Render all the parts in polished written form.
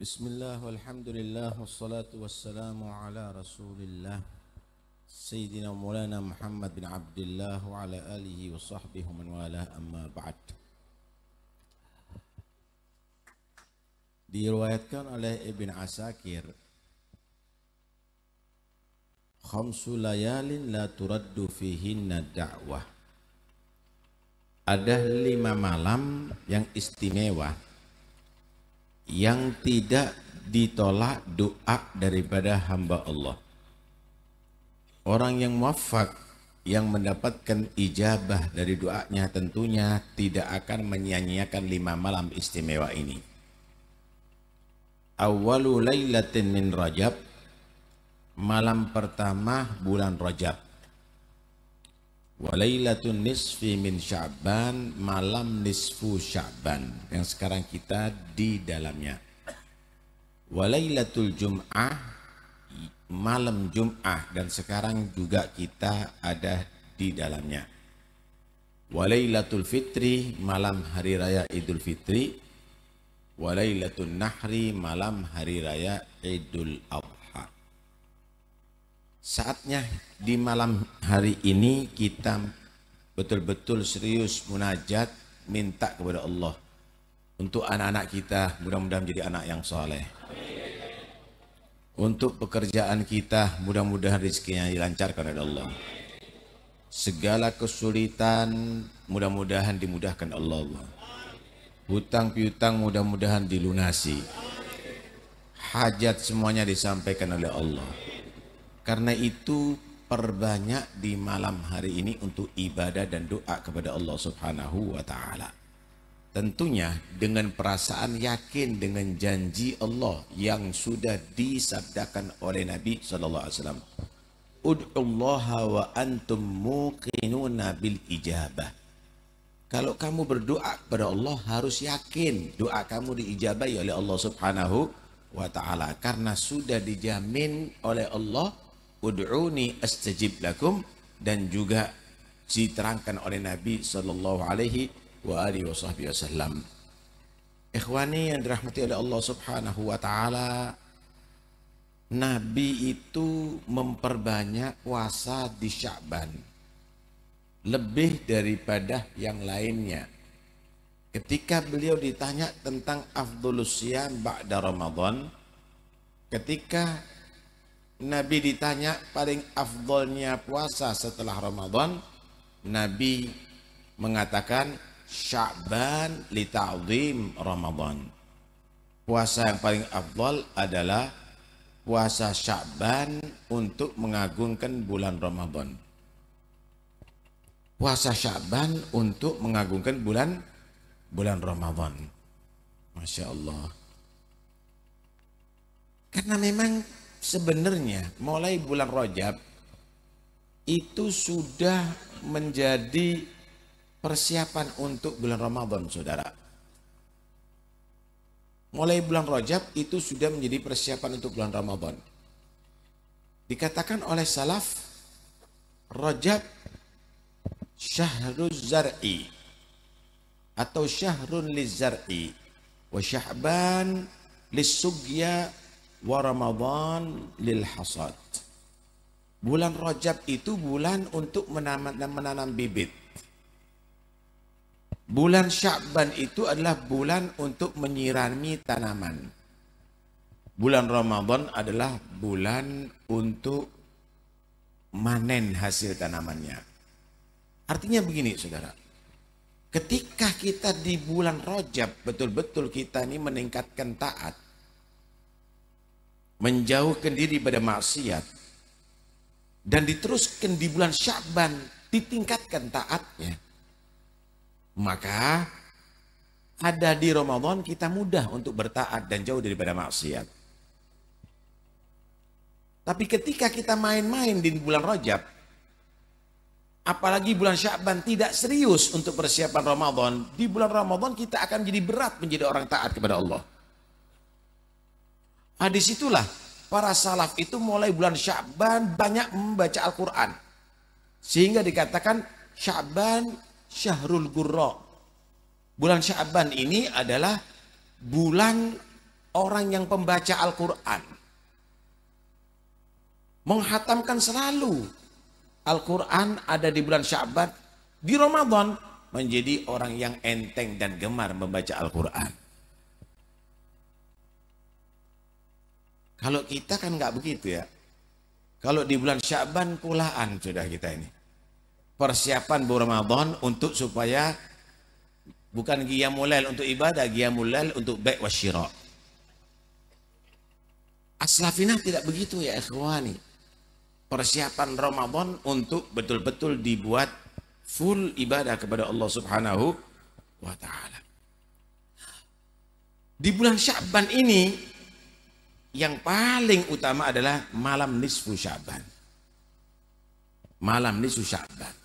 Bismillah walhamdulillah wassalatu wassalamu ala rasulillah Sayyidina Maulana Muhammad bin Abdullah wa ala alihi wa sahbihi wa man wala amma ba'd. Diriwayatkan oleh Ibn Asakir, khamsu layalin la turaddu fihinna da'wah. Ada 5 malam yang istimewa yang tidak ditolak doa daripada hamba Allah. Orang yang muwaffaq, yang mendapatkan ijabah dari doanya, tentunya tidak akan menyia-nyiakan 5 malam istimewa ini. Awwalu lailatin min Rajab, malam pertama bulan Rajab. Wa lailatun nisfi min Sya'ban, malam nisfu Sya'ban yang sekarang kita di dalamnya. Wa lailatul Jum'ah, malam Jum'ah, dan sekarang juga kita ada di dalamnya. Wa lailatul Fitri, malam hari raya Idul Fitri. Wa lailatul Nahri, malam hari raya Idul Adha. Saatnya di malam hari ini kita betul-betul serius munajat, minta kepada Allah untuk anak-anak kita, mudah-mudahan menjadi anak yang soleh. Untuk pekerjaan kita, mudah-mudahan rezekinya dilancarkan oleh Allah. Segala kesulitan, mudah-mudahan dimudahkan Allah. Hutang piutang mudah-mudahan dilunasi. Hajat semuanya disampaikan oleh Allah. Karena itu perbanyak di malam hari ini untuk ibadah dan doa kepada Allah Subhanahu wa ta'ala. Tentunya dengan perasaan yakin dengan janji Allah yang sudah disabdakan oleh Nabi SAW. Ud'ullaha wa antum muqinuna bil ijabah. Kalau kamu berdoa kepada Allah harus yakin doa kamu diijabahi oleh Allah Subhanahu wa ta'ala. Karena sudah dijamin oleh Allah, ud'uni astajib lakum, dan juga diterangkan oleh Nabi sallallahu alaihi wa alihi wasallam. Ikhwani yang dirahmati oleh Allah Subhanahu wa taala, Nabi itu memperbanyak puasa di Sya'ban lebih daripada yang lainnya. Ketika beliau ditanya tentang afdhalus siyam ba'da Ramadan, ketika Nabi ditanya paling afdolnya puasa setelah Ramadan, Nabi mengatakan Sya'ban li ta'zim Ramadan. Puasa yang paling afdol adalah puasa Sya'ban untuk mengagungkan bulan Ramadan. Puasa Sya'ban untuk mengagungkan bulan Ramadan. Masya Allah. Karena memang sebenarnya mulai bulan Rajab itu sudah menjadi persiapan untuk bulan Ramadan, saudara. Mulai bulan Rajab itu sudah menjadi persiapan untuk bulan Ramadan. Dikatakan oleh salaf, Rajab syahruz zar'i atau syahrun lizzar'i, wa Sya'ban lissugya, wa Ramadan lil hasad. Bulan Rajab itu bulan untuk menanam bibit. Bulan Sya'ban itu adalah bulan untuk menyirami tanaman. Bulan Ramadan adalah bulan untuk manen hasil tanamannya. Artinya begini, saudara. Ketika kita di bulan Rajab betul-betul kita ini meningkatkan taat, menjauhkan diri pada maksiat, dan diteruskan di bulan Sya'ban ditingkatkan taatnya, maka ada di Ramadan kita mudah untuk bertaat dan jauh daripada maksiat. Tapi ketika kita main-main di bulan Rajab, apalagi bulan Sya'ban, tidak serius untuk persiapan Ramadan, di bulan Ramadan kita akan jadi berat menjadi orang taat kepada Allah. Disitulah para salaf itu mulai bulan Sya'ban banyak membaca Al-Quran. Sehingga dikatakan Sya'ban syahrul gurra. Bulan Sya'ban ini adalah bulan orang yang pembaca Al-Quran, menghatamkan selalu Al-Quran ada di bulan Sya'ban, di Ramadan menjadi orang yang enteng dan gemar membaca Al-Quran. Kalau kita kan nggak begitu ya. Kalau di bulan Sya'ban pulaan sudah kita ini. Persiapan bulan Ramadan untuk supaya bukan qiyamul lail untuk ibadah, qiyamul lail untuk bai' wasyira. Aslafina tidak begitu ya ikhwani. Persiapan Ramadan untuk betul-betul dibuat full ibadah kepada Allah Subhanahu wa taala. Di bulan Sya'ban ini yang paling utama adalah malam nisfu Sya'ban. Malam nisfu Sya'ban.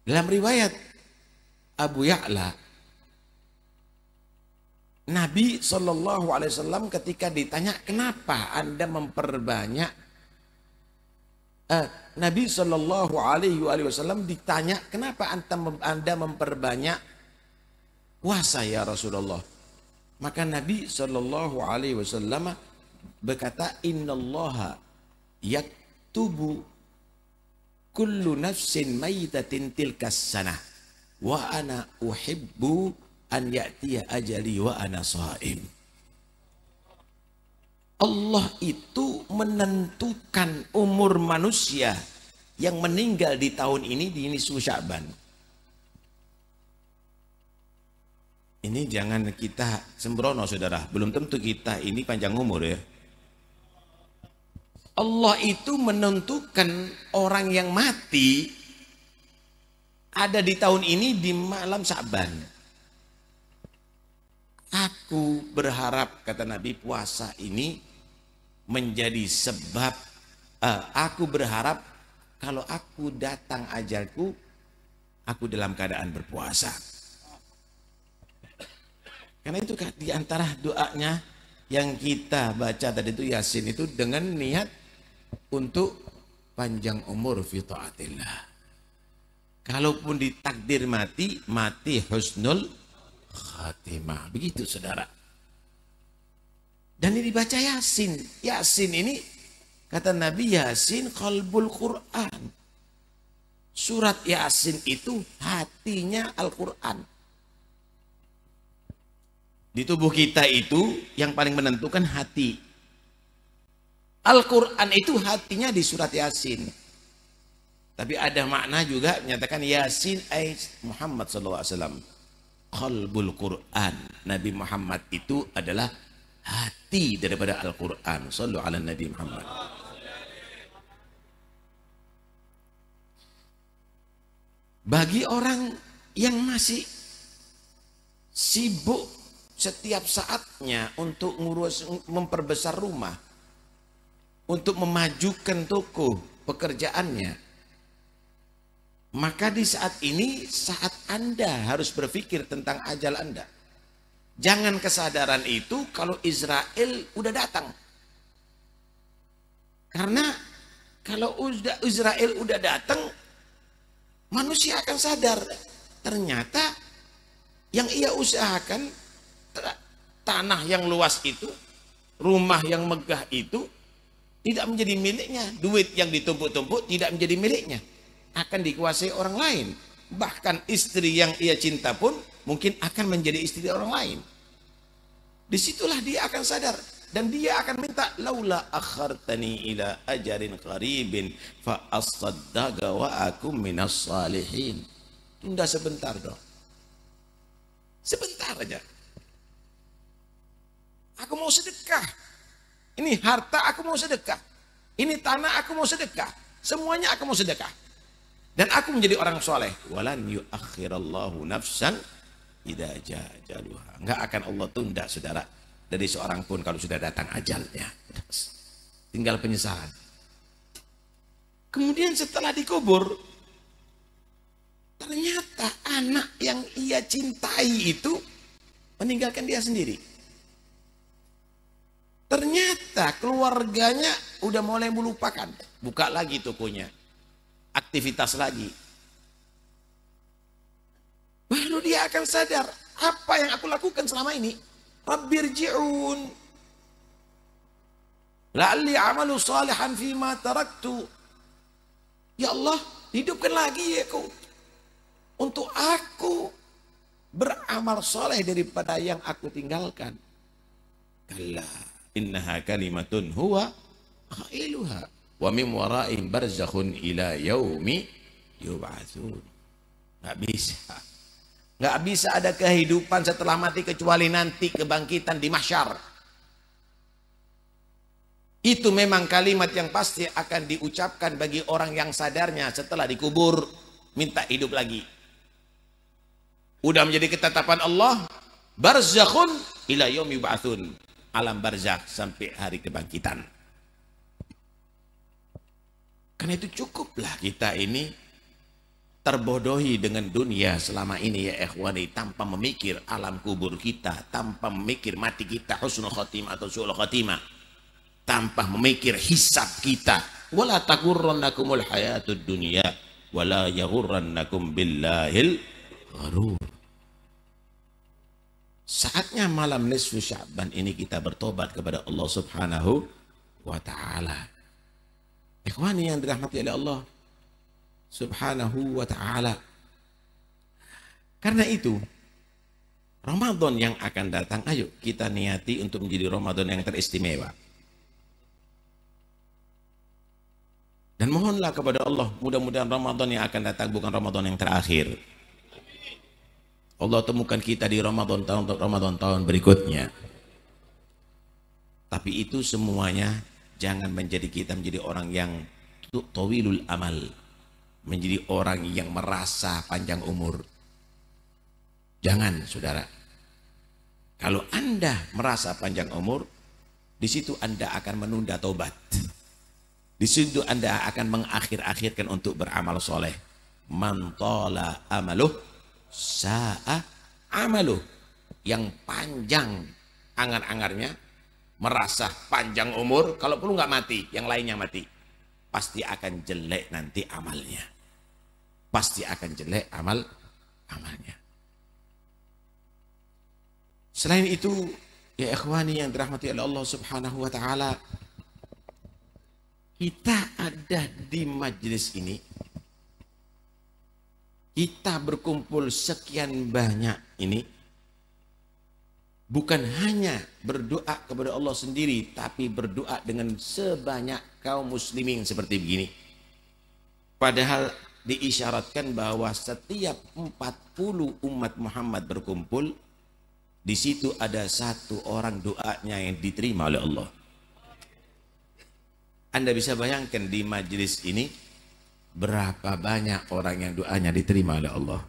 Dalam riwayat Abu Ya'la, Nabi SAW ketika ditanya kenapa Anda memperbanyak, Nabi SAW ditanya kenapa Anda memperbanyak puasa ya Rasulullah. Maka Nabi SAW berkata, innallaha yaktubu kullu nafsin maitatin tilkas sanah wa ana uhibbu an ya'tiya ajali wa ana sha'im. Allah itu menentukan umur manusia yang meninggal di tahun ini di nisfu Sya'ban. Ini jangan kita sembrono saudara, belum tentu kita ini panjang umur ya. Allah itu menentukan orang yang mati ada di tahun ini di malam Sya'ban. Aku berharap, kata Nabi, puasa ini menjadi sebab, aku berharap kalau aku datang ajalku, aku dalam keadaan berpuasa. Karena itu di antara doanya yang kita baca tadi itu Yasin itu dengan niat untuk panjang umur fi taatillah. Kalaupun ditakdir mati, mati husnul khatimah. Begitu saudara. Dan ini dibaca Yasin. Yasin ini kata Nabi, Yasin qalbul Quran. Surat Yasin itu hatinya Al-Quran. Di tubuh kita itu yang paling menentukan hati. Al-Quran itu hatinya di surat Yasin. Tapi ada makna juga menyatakan Yasin ay Muhammad SAW. Qalbul Quran. Nabi Muhammad itu adalah hati daripada Al-Quran. Sallu ala Nabi Muhammad. Bagi orang yang masih sibuk setiap saatnya untuk ngurus, memperbesar rumah, untuk memajukan toko pekerjaannya, maka di saat ini saat Anda harus berpikir tentang ajal Anda. Jangan kesadaran itu kalau Israel udah datang. Karena kalau Israel udah datang, manusia akan sadar ternyata yang ia usahakan, tanah yang luas itu, rumah yang megah itu tidak menjadi miliknya. Duit yang ditumpuk-tumpuk tidak menjadi miliknya, akan dikuasai orang lain. Bahkan istri yang ia cinta pun mungkin akan menjadi istri orang lain. Disitulah dia akan sadar. Dan dia akan minta, laula akhartani ila ajarin qaribin fa asaddaqa wa akum minas salihin. Tunda sebentar dong. Sebentar aja. Aku mau sedekah. Ini harta aku mau sedekah. Ini tanah aku mau sedekah. Semuanya aku mau sedekah. Dan aku menjadi orang soleh. Walan yuakhirallahu nafsan idza jaa ajaluha. Enggak akan Allah tunda saudara dari seorang pun kalau sudah datang ajalnya. Tinggal penyesalan. Kemudian setelah dikubur, ternyata anak yang ia cintai itu meninggalkan dia sendiri. Ternyata keluarganya udah mulai melupakan. Buka lagi tokonya. Aktivitas lagi. Baru dia akan sadar, apa yang aku lakukan selama ini? Rabbirji'un. La'alli amalu salihan fima taraktu. Ya Allah, hidupkan lagi aku untuk aku beramal soleh daripada yang aku tinggalkan. Kalla innaha kalimatun huwa qailuha wa min wara'ihim barzakhun ila yaumi yub'atsun. Nggak bisa. Nggak bisa ada kehidupan setelah mati kecuali nanti kebangkitan di mahsyar. Itu memang kalimat yang pasti akan diucapkan bagi orang yang sadarnya setelah dikubur minta hidup lagi. Udah menjadi ketetapan Allah, barzakhun ila yaumi yub'atsun. Alam barzakh sampai hari kebangkitan. Karena itu cukuplah kita ini terbodohi dengan dunia selama ini ya ikhwani, tanpa memikir alam kubur kita, tanpa memikir mati kita husnul khotimah atau su'ul khotimah, tanpa memikir hisab kita. Wala taghurrannakumul hayatud dunya wala yaghurrannakum billahil gharur. Saatnya malam nisfu Sya'ban ini kita bertobat kepada Allah Subhanahu wa taala. Ikhwani yang dirahmati oleh Allah Subhanahu wa ta'ala. Karena itu Ramadan yang akan datang, ayo kita niati untuk menjadi Ramadan yang teristimewa. Dan mohonlah kepada Allah, mudah-mudahan Ramadan yang akan datang bukan Ramadan yang terakhir. Allah temukan kita di Ramadan tahun berikutnya. Tapi itu semuanya jangan menjadi kita menjadi orang yang tawilul amal, menjadi orang yang merasa panjang umur. Jangan, saudara. Kalau Anda merasa panjang umur, di situ Anda akan menunda taubat. Di situ Anda akan mengakhir-akhirkan untuk beramal soleh. Man tala amaluh sa'a amaluh. Yang panjang angar-angarnya, merasa panjang umur, kalau perlu nggak mati, yang lainnya mati, pasti akan jelek nanti amalnya. Pasti akan jelek amalnya. Selain itu, ya ikhwani yang dirahmati oleh Allah Subhanahu wa taala, kita ada di majelis ini, kita berkumpul sekian banyak ini, bukan hanya berdoa kepada Allah sendiri, tapi berdoa dengan sebanyak kaum muslimin seperti begini. Padahal diisyaratkan bahwa setiap 40 umat Muhammad berkumpul, di situ ada satu orang doanya yang diterima oleh Allah. Anda bisa bayangkan di majelis ini berapa banyak orang yang doanya diterima oleh Allah.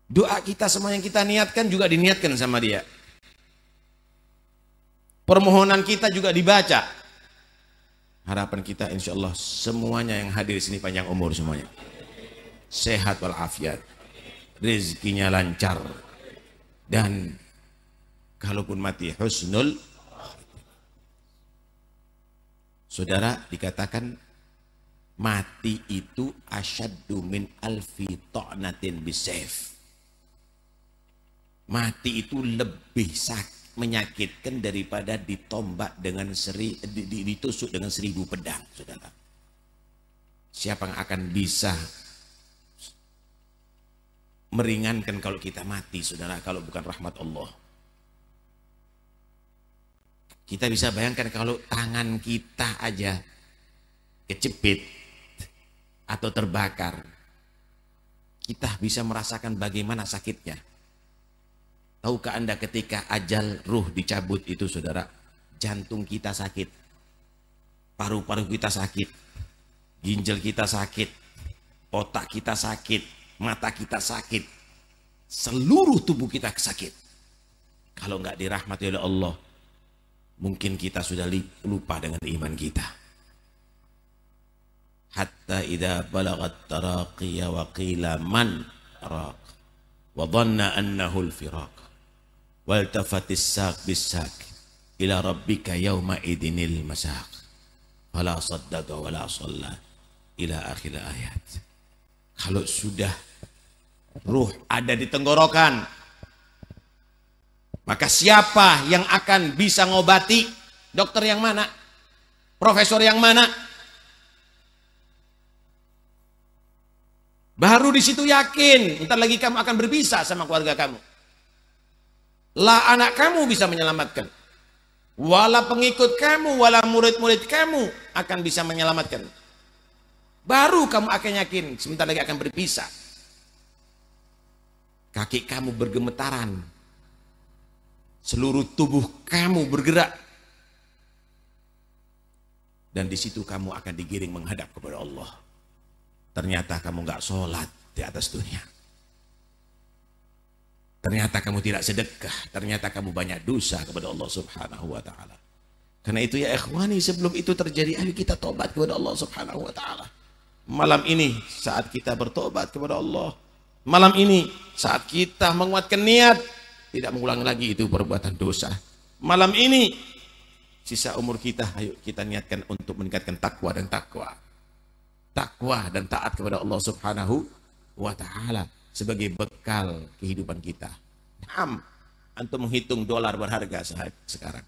Doa kita semua yang kita niatkan juga diniatkan sama Dia. Permohonan kita juga dibaca. Harapan kita insya Allah semuanya yang hadir di sini panjang umur semuanya. Sehat walafiat. Rezekinya lancar. Dan kalaupun mati husnul. Saudara, dikatakan mati itu asyaddu min alfi ta'natin bisayf. Mati itu lebih sakit, menyakitkan daripada ditombak dengan ditusuk dengan 1000 pedang, saudara. Siapa yang akan bisa meringankan kalau kita mati, saudara, kalau bukan rahmat Allah? Kita bisa bayangkan kalau tangan kita aja kecepit atau terbakar, kita bisa merasakan bagaimana sakitnya. Tahukah Anda ketika ajal ruh dicabut itu, saudara, jantung kita sakit, paru-paru kita sakit, ginjal kita sakit, otak kita sakit, mata kita sakit, seluruh tubuh kita sakit. Kalau nggak dirahmati oleh Allah, mungkin kita sudah lupa dengan iman kita. Hatta idza balagat taraqiya wa qila man raq wa dhanna annahu al-firaq waltafatis saq bis-saq ila rabbika yauma idinil masaq fala saddaqa wala shalla ila akhir ayat. Kalau sudah ruh ada di tenggorokan, maka siapa yang akan bisa ngobati Dokter yang mana? Profesor yang mana? Baru di situ yakin, ntar lagi kamu akan berpisah sama keluarga kamu. Lah anak kamu bisa menyelamatkan. Wala pengikut kamu, wala murid-murid kamu akan bisa menyelamatkan. Baru kamu akan yakin, sebentar lagi akan berpisah. Kaki kamu bergemetaran. Seluruh tubuh kamu bergerak. Dan di situ kamu akan digiring menghadap kepada Allah. Ternyata kamu nggak sholat di atas dunia. Ternyata kamu tidak sedekah. Ternyata kamu banyak dosa kepada Allah subhanahu wa ta'ala. Karena itu ya ikhwani, sebelum itu terjadi, ayo kita tobat kepada Allah subhanahu wa ta'ala. Malam ini saat kita bertobat kepada Allah. Malam ini saat kita menguatkan niat. Tidak mengulang lagi itu perbuatan dosa. Malam ini sisa umur kita, ayo kita niatkan untuk meningkatkan takwa dan takwa. Takwa dan taat kepada Allah subhanahu wa ta'ala sebagai bekal kehidupan kita. Naam, antum menghitung dolar berharga sekarang.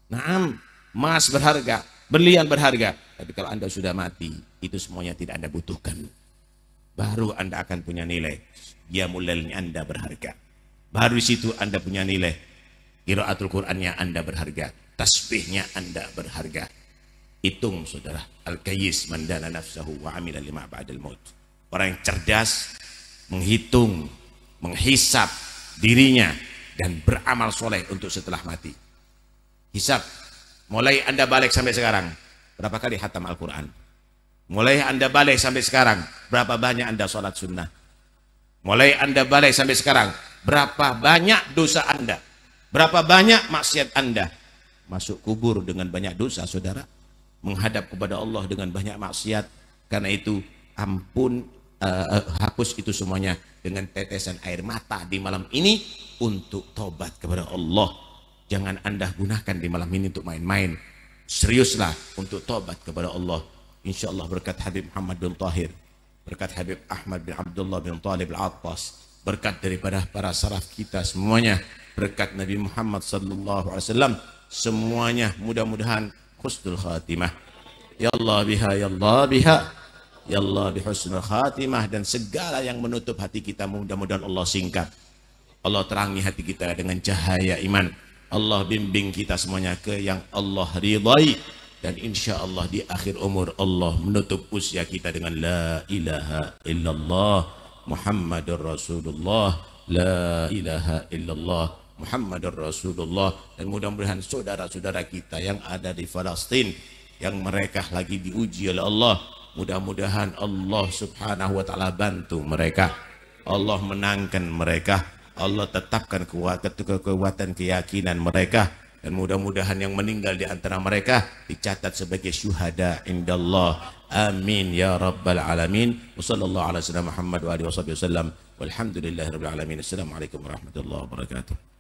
Naam, emas berharga, berlian berharga. Tapi kalau anda sudah mati, itu semuanya tidak anda butuhkan. Baru anda akan punya nilai. Qiyamul anda berharga. Baru di situ anda punya nilai. Qiraatul Qur'annya anda berharga. Tasbihnya anda berharga. Hitung saudara, al-qayyis mandana nafsahu wa amila lima ba'dal maut. Orang yang cerdas menghitung, menghisap dirinya dan beramal soleh untuk setelah mati. Hisap, mulai anda balik sampai sekarang berapa kali khatam Al-Quran? Mulai anda balik sampai sekarang berapa banyak anda sholat sunnah? Mulai anda balik sampai sekarang berapa banyak dosa anda? Berapa banyak maksiat anda? Masuk kubur dengan banyak dosa saudara, menghadap kepada Allah dengan banyak maksiat. Karena itu ampun, hapus itu semuanya dengan tetesan air mata di malam ini untuk tobat kepada Allah. Jangan anda gunakan di malam ini untuk main-main. Seriuslah untuk tobat kepada Allah. Insya Allah berkat Habib Muhammad bin Tahir, berkat Habib Ahmad bin Abdullah bin Talib al-Attas, berkat daripada para salaf kita semuanya, berkat Nabi Muhammad sallallahu alaihi wasallam, semuanya mudah-mudahan husnul khatimah. Ya Allah biha, ya Allah biha, ya Allah bihusnul khatimah. Dan segala yang menutup hati kita mudah-mudahan Allah singkat. Allah terangi hati kita dengan cahaya iman. Allah bimbing kita semuanya ke yang Allah ridai. Dan insya Allah di akhir umur Allah menutup usia kita dengan la ilaha illallah Muhammadur Rasulullah, la ilaha illallah Muhammadur Rasulullah. Dan mudah-mudahan saudara-saudara kita yang ada di Palestina, yang mereka lagi diuji oleh Allah, mudah-mudahan Allah subhanahu wa ta'ala bantu mereka, Allah menangkan mereka, Allah tetapkan kekuatan keyakinan mereka. Dan mudah-mudahan yang meninggal di antara mereka dicatat sebagai syuhada indallah. Amin ya rabbal alamin. Wa sallallahu ala sayyidina Muhammad wa alihi wasallam. Walhamdulillahirabbil alamin. Assalamualaikum warahmatullahi wabarakatuh.